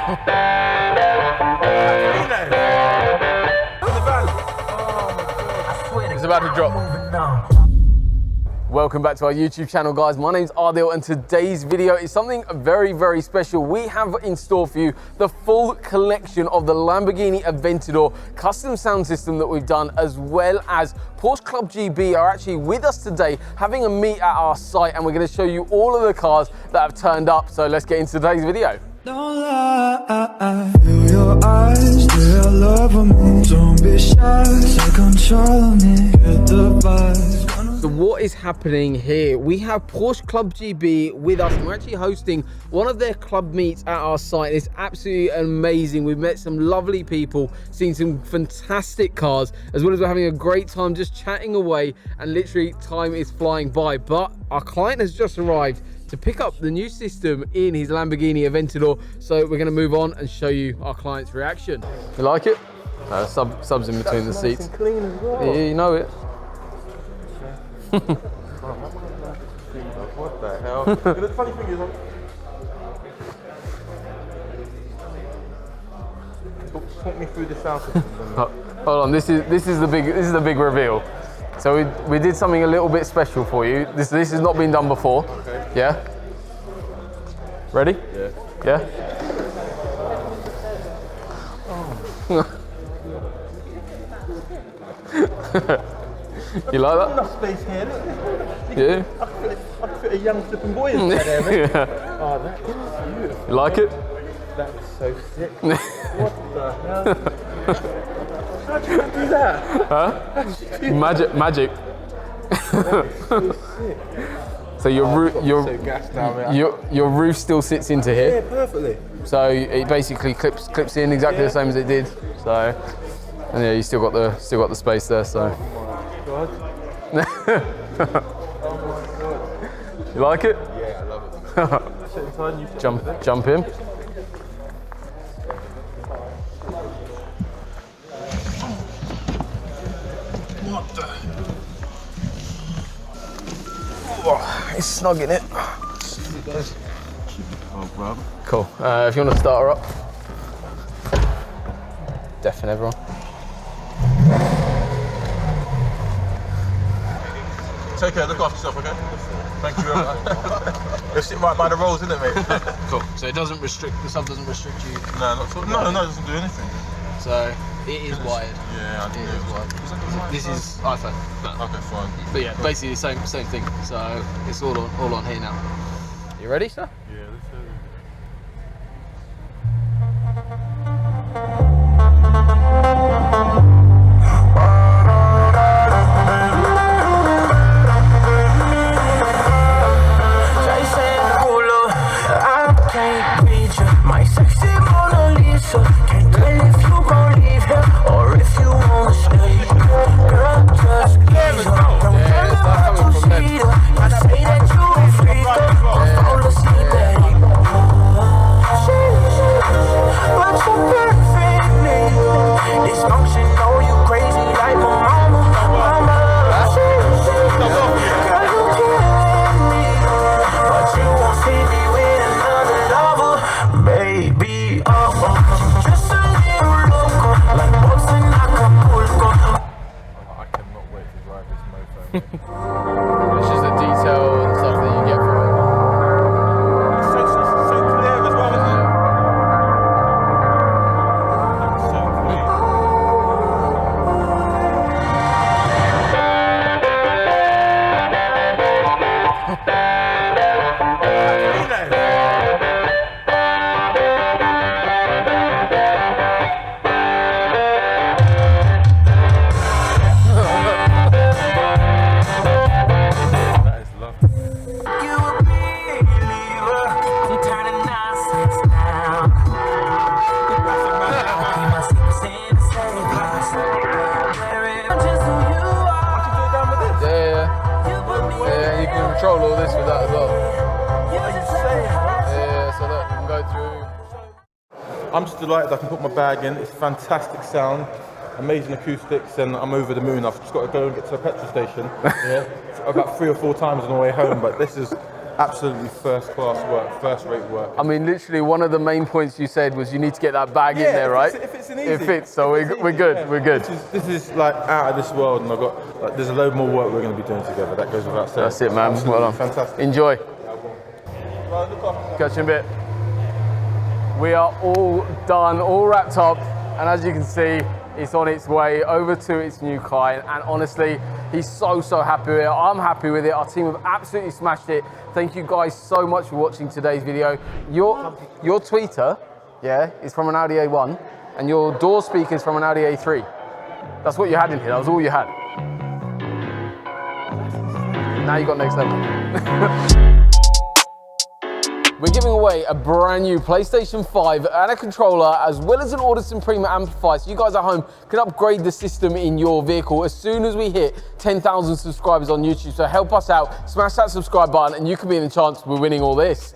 It's about to drop. Welcome back to our YouTube channel, guys. My name's Adil, and today's video is something very, very special. We have in store for you the full collection of the Lamborghini Aventador custom sound system that we've done, as well as Porsche Club GB are actually with us today, having a meet at our site, and we're going to show you all of the cars that have turned up. So let's get into today's video. Don't lie, feel your eyes, they're loving me. Don't be shy, take control of me, get the vibes. So what is happening here? We have Porsche Club GB with us, and we're actually hosting one of their club meets at our site. It's absolutely amazing. We've met some lovely people, seen some fantastic cars, as well as we're having a great time just chatting away, and literally time is flying by. But our client has just arrived to pick up the new system in his Lamborghini Aventador. So we're going to move on and show you our client's reaction. You like it? Subs in between the seats. Nice and clean as well. Yeah, you know it. What the hell? The funny thing is, talk me through the sound system. Hold on, this is the big reveal. So we did something a little bit special for you. This has not been done before. Okay. Yeah. Ready? Yeah. Yeah. You like that? Enough space here. Yeah. I can fit a young flipping boy inside there, mate. Yeah. Oh, that is beautiful. You like it? That is so sick. What the hell? How'd you do that? Huh? Magic. That is so sick. So your roof still sits into here. Yeah, perfectly. So it basically clips in exactly the same as it did. So, and yeah, you still got the space there. So. Oh my god. Oh my god. You like it? Yeah, I love it. Sit inside and you Jump in. What the? Oh, it's snug in it. Oh, bro. Cool. If you want to start her up. Deafen everyone. Take care, look after yourself, okay? Thank you very much. You're sitting right by the rolls, isn't it, mate? Cool. So it doesn't restrict, the sub doesn't restrict you? No, not at all. No, it doesn't do anything. So it is wired. Yeah, I think it is wired. This is iPhone. Okay, fine. But yeah, basically the same thing. So it's all on here now. You ready, sir? Yeah, let's do it. It's just the detail and stuff that you get from it. It's so clear as well, isn't it? That's so clear. Control all this with that as well. Yeah, so that we can go through. I'm just delighted I can put my bag in. It's fantastic sound, amazing acoustics, and I'm over the moon. I've just got to go and get to the petrol station. Yeah, about 3 or 4 times on the way home, but this is absolutely first class work, first rate work. I mean, literally one of the main points you said was you need to get that bag in there, right? If it's an easy. It fits, so we're good, yeah. we're good. This is like out of this world, and I've got like, there's a load more work we're going to be doing together. That goes without saying. That's it, man. Absolutely Well done. fantastic. Enjoy. Right, look after. Catch you in a bit. We are all done, all wrapped up, and as you can see, it's on its way over to its new client, and honestly, he's so happy with it. I'm happy with it. Our team have absolutely smashed it. Thank you guys so much for watching today's video. Your tweeter, yeah, is from an Audi A1, and your door speaker is from an Audi A3. That's what you had in here. That was all you had. Now you got next level. We're giving away a brand new PlayStation 5 and a controller, as well as an Audison Prima amplifier, so you guys at home can upgrade the system in your vehicle as soon as we hit 10,000 subscribers on YouTube. So help us out, smash that subscribe button, and you can be in the chance we're winning all this.